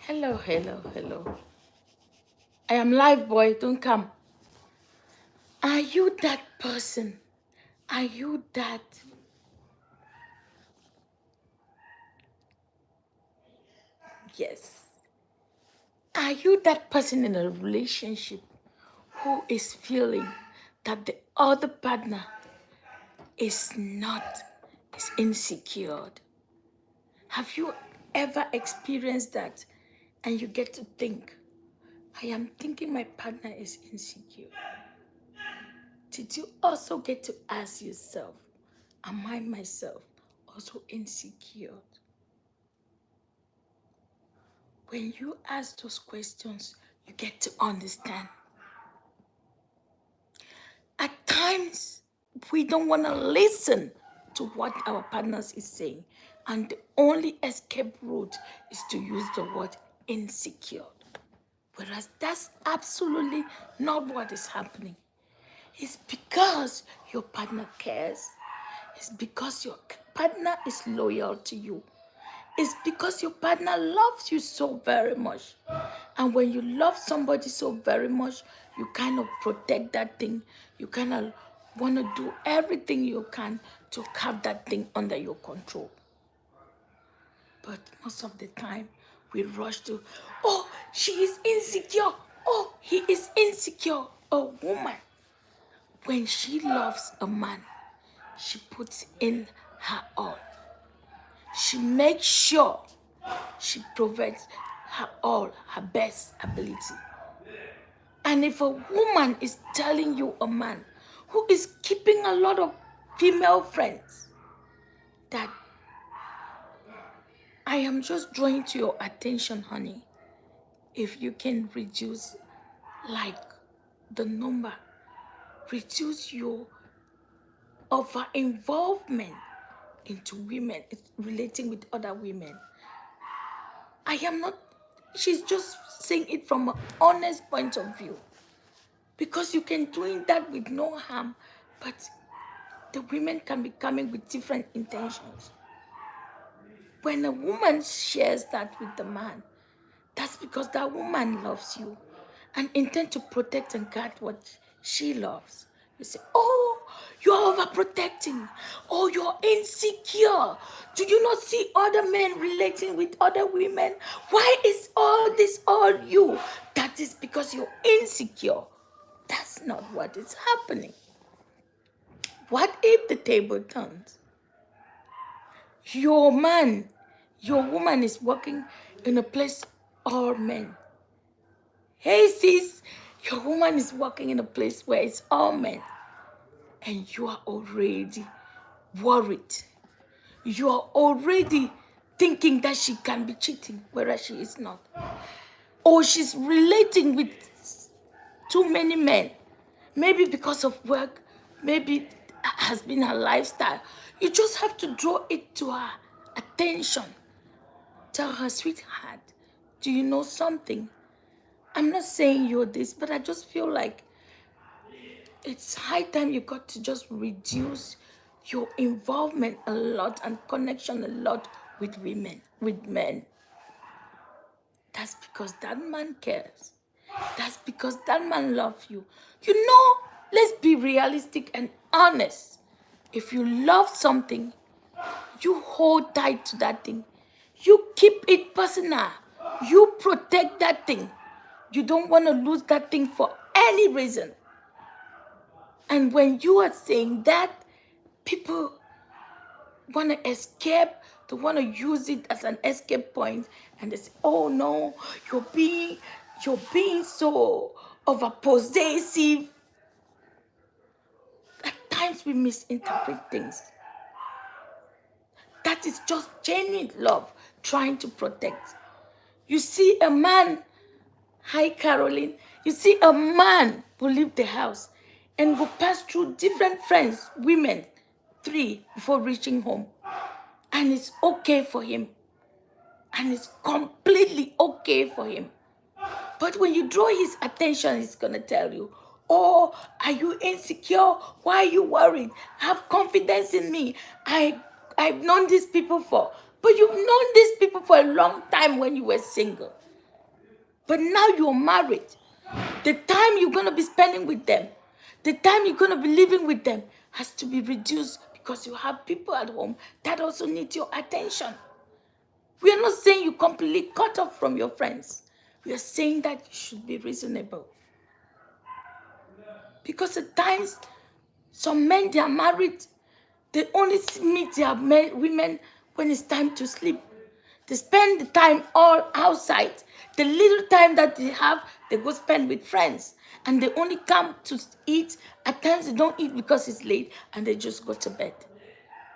Hello, hello, hello. I am live, boy. Don't come. Are you that person? Are you that? Yes. Are you that person in a relationship who is feeling that the other partner is not, is insecure? Have you ever experienced that? And you get to think, I am thinking my partner is insecure. Did you also get to ask yourself, am I myself also insecure? When you ask those questions, you get to understand. At times, we don't want to listen to what our partners is saying. And the only escape route is to use the word insecure. Whereas that's absolutely not what is happening. It's because your partner cares. It's because your partner is loyal to you. It's because your partner loves you so very much. And when you love somebody so very much, you kind of protect that thing. You kind of want to do everything you can to have that thing under your control. But most of the time, we rush to, oh, she is insecure. Oh, he is insecure. A woman, when she loves a man, she puts in her all. She makes sure she provides her all, her best ability. And if a woman is telling you, a man who is keeping a lot of female friends, that I am just drawing to your attention, honey, if you can reduce like the number, reduce your over involvement into women, relating with other women. I am not, she's just saying it from an honest point of view. Because you can doing that with no harm, but the women can be coming with different intentions. When a woman shares that with the man, that's because that woman loves you and intend to protect and guard what she loves. You say, oh, you're overprotecting. Oh, you're insecure. Do you not see other men relating with other women? Why is all this all you? That is because you're insecure. That's not what is happening. What if the table turns? Your man, your woman is working in a place all men. Hey sis, your woman is working in a place where it's all men. And you are already worried. You are already thinking that she can be cheating, whereas she is not. Or she's relating with too many men. Maybe because of work, maybe has been her lifestyle. You just have to draw it to her attention. Tell her, sweetheart, do you know something? I'm not saying you're this, but I just feel like it's high time you got to just reduce your involvement a lot and connection a lot with women, with men. That's because that man cares. That's because that man loves you. You know, let's be realistic and honest. If you love something, you hold tight to that thing. You keep it personal. You protect that thing. You don't want to lose that thing for any reason. And when you are saying that, people want to escape. They want to use it as an escape point, and they say, "Oh no, you're being so over possessive." At times we misinterpret things. That is just genuine love trying to protect. You see a man, hi Caroline, you see a man who leave the house and will pass through different friends, women, 3 before reaching home. And it's okay for him. And it's completely okay for him. But when you draw his attention, he's going to tell you, oh, are you insecure? Why are you worried? Have confidence in me. I've known these people for. But you've known these people for a long time when you were single. But now you're married. The time you're going to be spending with them, the time you're going to be living with them has to be reduced because you have people at home that also need your attention. We are not saying you completely cut off from your friends. We are saying that you should be reasonable. Because at times, some men, they are married, they only meet their women when it's time to sleep. They spend the time all outside. The little time that they have, they go spend with friends. And they only come to eat. At times they don't eat because it's late and they just go to bed.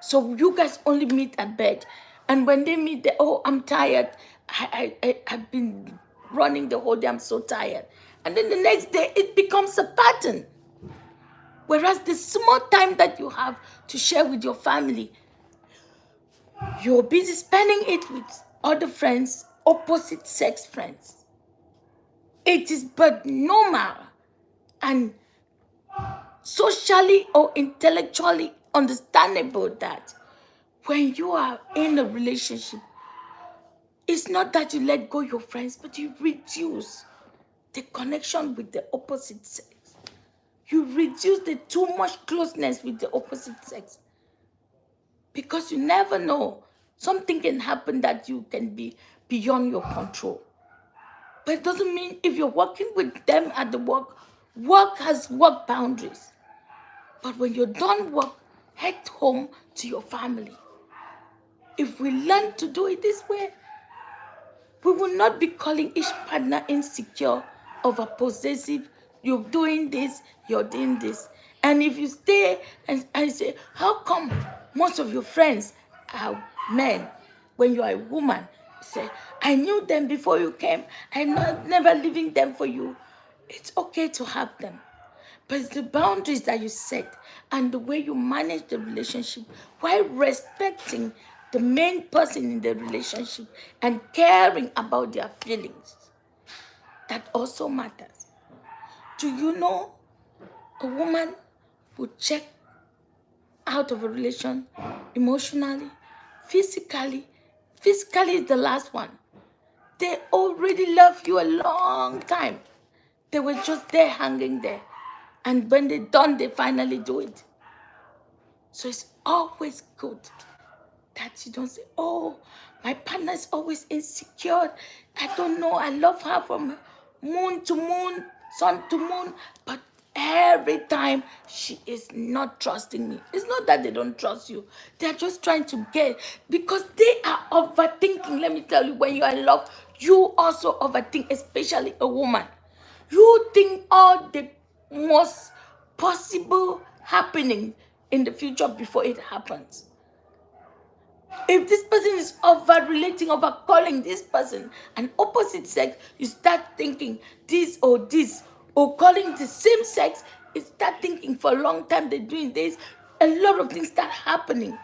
So you guys only meet at bed. And when they meet, they, oh, I'm tired. I've been running the whole day. I'm so tired. And then the next day, it becomes a pattern. Whereas the small time that you have to share with your family, you're busy spending it with other friends, opposite sex friends. It is but normal and socially or intellectually understandable that when you are in a relationship, it's not that you let go your friends, but you reduce the connection with the opposite sex. You reduce the too much closeness with the opposite sex. Because you never know. Something can happen that you can be beyond your control. But it doesn't mean if you're working with them at the work, work has work boundaries. But when you're done work, head home to your family. If we learn to do it this way, we will not be calling each partner insecure, over possessive. You're doing this, you're doing this. And if you stay and say, how come most of your friends are men when you are a woman? You say, I knew them before you came. I'm not never leaving them for you. It's okay to have them. But it's the boundaries that you set and the way you manage the relationship while respecting the main person in the relationship and caring about their feelings. That also matters. Do you know a woman would check out of a relation emotionally, physically? Physically is the last one. They already love you a long time. They were just there hanging there. And when they're done, they finally do it. So it's always good that you don't say, oh, my partner is always insecure. I don't know. I love her from moon to moon, sun to moon. But every time she is not trusting me. It's not that they don't trust you. They're just trying to get, because they are overthinking. Let me tell you, when you are in love, you also overthink, especially a woman. You think all the most possible happening in the future before it happens. If this person is over relating, over calling this person an opposite sex, you start thinking this, or calling the same sex, you start thinking for a long time they're doing this. A lot of things start happening.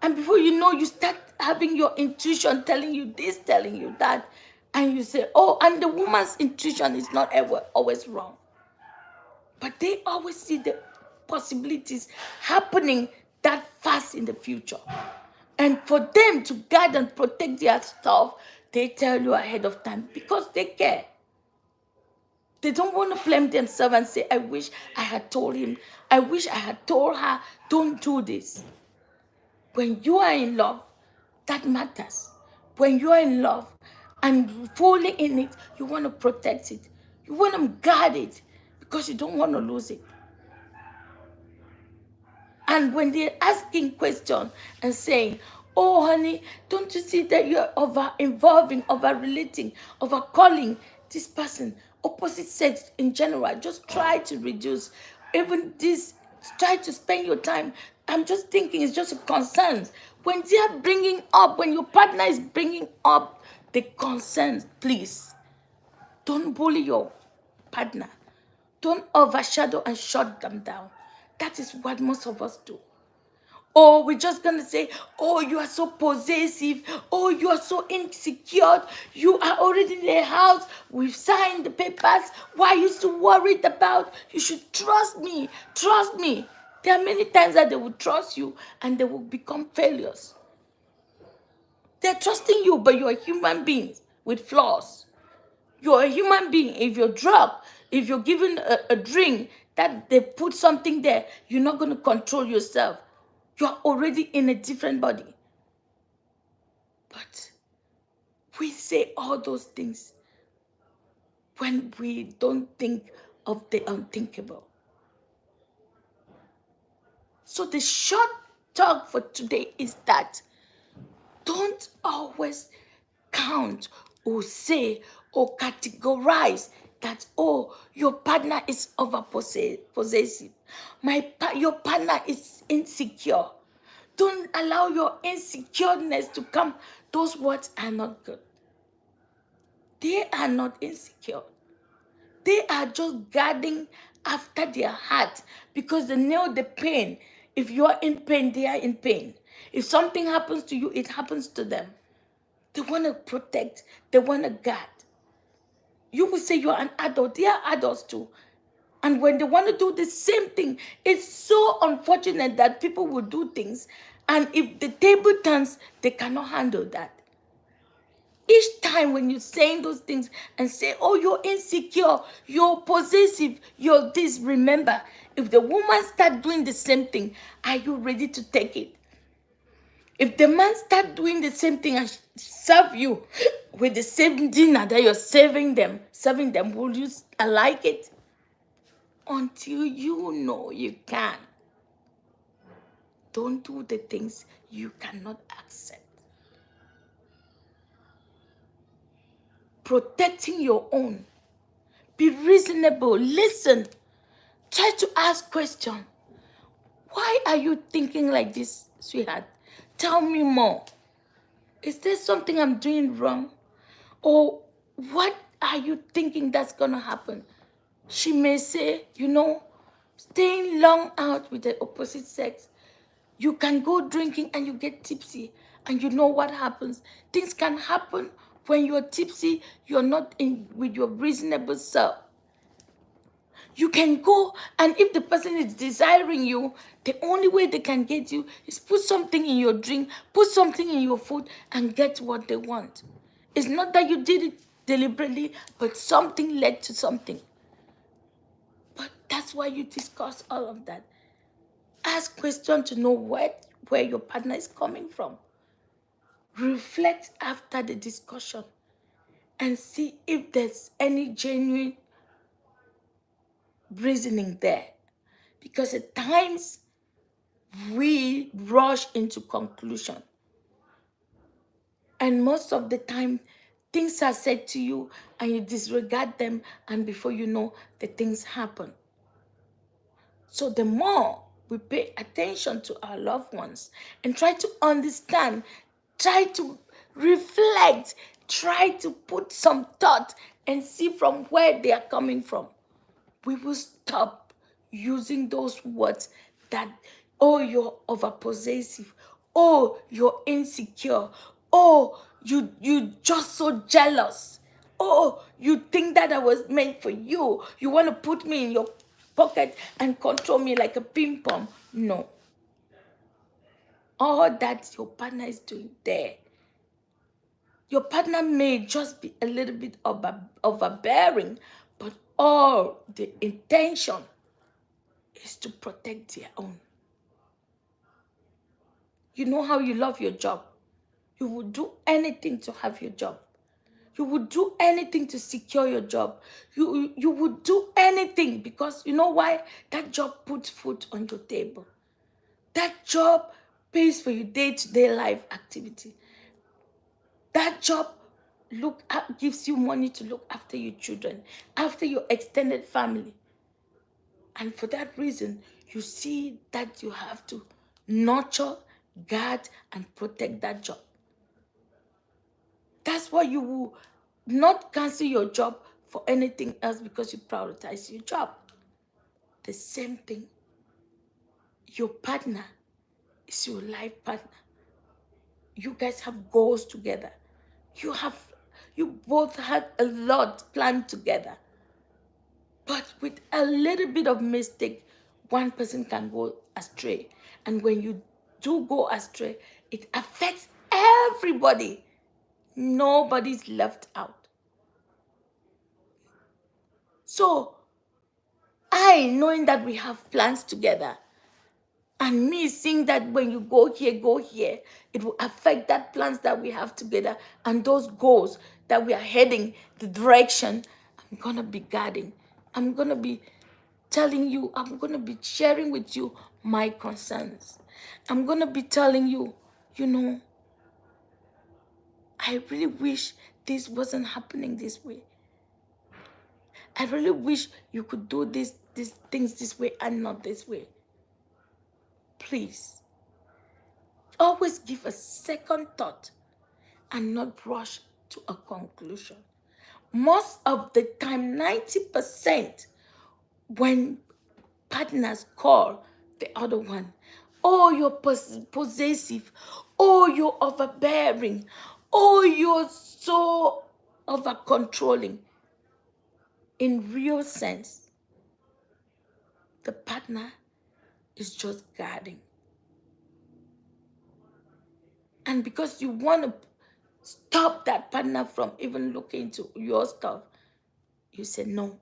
And before you know, you start having your intuition telling you this, telling you that. And you say, oh, and the woman's intuition is not ever always wrong. But they always see the possibilities happening that fast in the future. And for them to guard and protect their stuff, they tell you ahead of time because they care. They don't want to blame themselves and say, I wish I had told him. I wish I had told her, don't do this. When you are in love, that matters. When you are in love and fully in it, you want to protect it. You want to guard it because you don't want to lose it. And when they're asking questions and saying, oh, honey, don't you see that you're over-involving, over-relating, over-calling this person, opposite sex in general? Just try to reduce even this. Try to spend your time. I'm just thinking it's just a concern. When they're bringing up, when your partner is bringing up the concerns, please, don't bully your partner. Don't overshadow and shut them down. That is what most of us do. Or we're just going to say, oh, you are so possessive. Oh, you are so insecure. You are already in the house. We've signed the papers. Why are you so worried about? You should trust me. Trust me. There are many times that they will trust you and they will become failures. They're trusting you, but you're a human being with flaws. You're a human being. If you're drunk, if you're given a drink that they put something there, you're not going to control yourself. You're already in a different body. But we say all those things when we don't think of the unthinkable. So the short talk for today is that don't always count or say or categorize that, oh, your partner is over possessive. Your partner is insecure. Don't allow your insecureness to come. Those words are not good. They are not insecure. They are just guarding after their heart because they know the pain. If you are in pain, they are in pain. If something happens to you, it happens to them. They want to protect. They want to guard. You will say you're an adult. They are adults too. And when they want to do the same thing, it's so unfortunate that people will do things. And if the table turns, they cannot handle that. Each time when you're saying those things and say, oh, you're insecure, you're possessive, you're this, remember, if the woman start doing the same thing, are you ready to take it? If the man start doing the same thing and serve you with the same dinner that you're serving them, will you like it? Until you know you can. Don't do the things you cannot accept. Protecting your own. Be reasonable. Listen. Try to ask questions. Why are you thinking like this, sweetheart? Tell me more. Is there something I'm doing wrong? Or what are you thinking that's going to happen? She may say, staying long out with the opposite sex, you can go drinking and you get tipsy, and you know what happens. Things can happen when you're tipsy, you're not in with your reasonable self. You can go, and if the person is desiring you, the only way they can get you is put something in your drink, put something in your food, and get what they want. It's not that you did it deliberately, but something led to something. But that's why you discuss all of that. Ask questions to know where your partner is coming from. Reflect after the discussion and see if there's any genuine reasoning there. Because at times we rush into conclusion. And most of the time, things are said to you and you disregard them, and before you know, the things happen. So the more we pay attention to our loved ones and try to understand, try to reflect, try to put some thought and see from where they are coming from, we will stop using those words that, oh, you're overpossessive, oh, you're insecure, oh, you just so jealous, oh, you think that I was meant for you, you want to put me in your pocket and control me like a ping pong. No. All that your partner is doing there, your partner may just be a little bit overbearing, but all the intention is to protect their own. You know how you love your job. You would do anything to have your job. You would do anything to secure your job. You would do anything because you know why? That job puts food on your table. That job pays for your day-to-day life activity. That job gives you money to look after your children, after your extended family. And for that reason, you see that you have to nurture, guard, and protect that job. That's why you will not cancel your job for anything else because you prioritize your job. The same thing. Your partner is your life partner. You guys have goals together. You both had a lot planned together. But with a little bit of mistake, one person can go astray. And when you do go astray, it affects everybody. Nobody's left out. So I, knowing that we have plans together, and me seeing that when you go here, it will affect that plans that we have together and those goals that we are heading, the direction, I'm gonna be guarding. I'm gonna be telling you, I'm gonna be sharing with you my concerns. I'm gonna be telling you, you know, I really wish this wasn't happening this way. I really wish you could do these things this way and not this way. Please, always give a second thought and not rush to a conclusion. Most of the time, 90%, when partners call the other one, oh, you're possessive, oh, you're overbearing, oh, you're so over controlling. In real sense, the partner is just guarding. And because you want to stop that partner from even looking into your stuff, you say, no,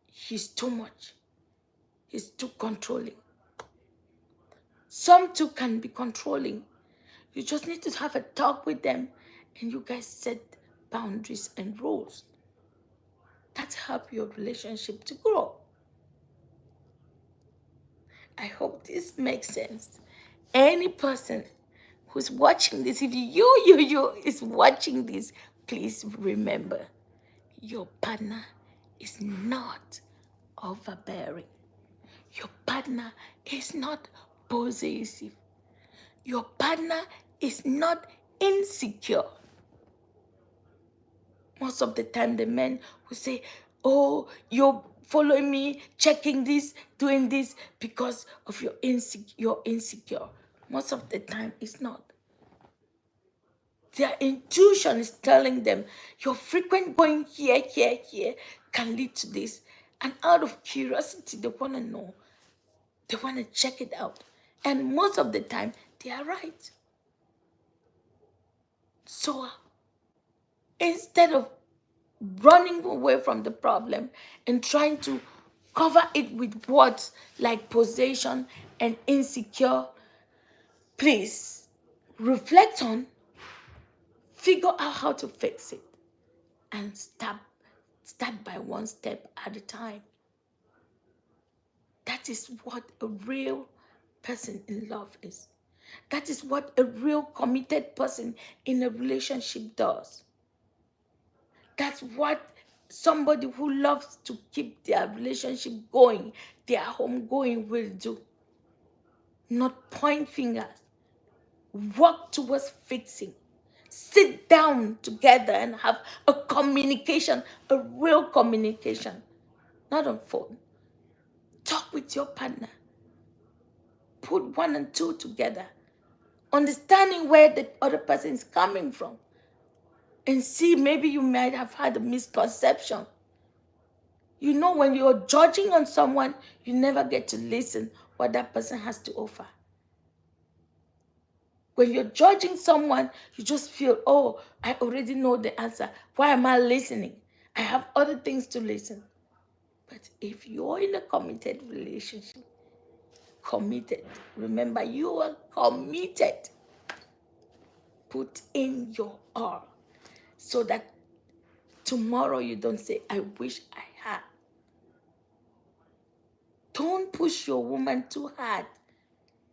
he's too much. He's too controlling. Some too can be controlling. You just need to have a talk with them and you guys set boundaries and rules. That help your relationship to grow. I hope this makes sense. Any person who's watching this, if you is watching this, please remember, your partner is not overbearing. Your partner is not possessive. Your partner is not insecure. Most of the time, the men will say, oh, you're following me, checking this, doing this because of you're insecure. Most of the time, it's not. Their intuition is telling them your frequent going here can lead to this. And out of curiosity, they want to know. They want to check it out. And most of the time, they are right. So instead of running away from the problem and trying to cover it with words like possession and insecure, please reflect on, figure out how to fix it, and start by one step at a time. That is what a real person in love is. That is what a real committed person in a relationship does. That's what somebody who loves to keep their relationship going, their home going, will do. Not point fingers. Work towards fixing. Sit down together and have a communication, a real communication, not on phone. Talk with your partner. Put one and two together. Understanding where the other person is coming from. And see, maybe you might have had a misconception. You know, when you're judging on someone, you never get to listen what that person has to offer. When you're judging someone, you just feel, oh, I already know the answer. Why am I listening? I have other things to listen. But if you're in a committed relationship, remember, you are committed. Put in your all so that tomorrow you don't say, I wish I had. Don't push your woman too hard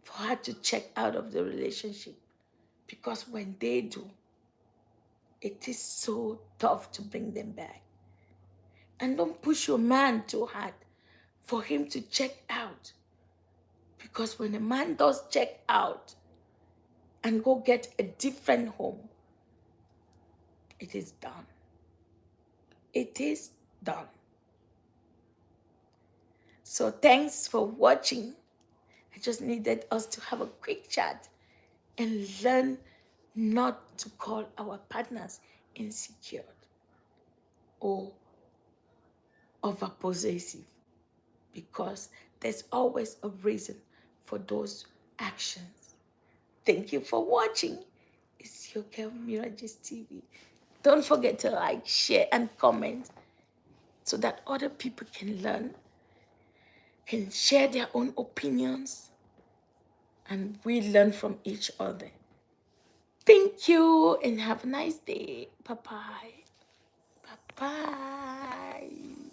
for her to check out of the relationship. Because when they do, it is so tough to bring them back. And don't push your man too hard for him to check out. Because when a man does check out and go get a different home, it is done. It is done. So thanks for watching. I just needed us to have a quick chat and learn not to call our partners insecure or overpossessive, because there's always a reason for those actions. Thank you for watching. It's your girl Miragist TV. Don't forget to like, share, and comment. so that other people can learn and share their own opinions, and we learn from each other. Thank you and have a nice day. Bye-bye. Bye-bye.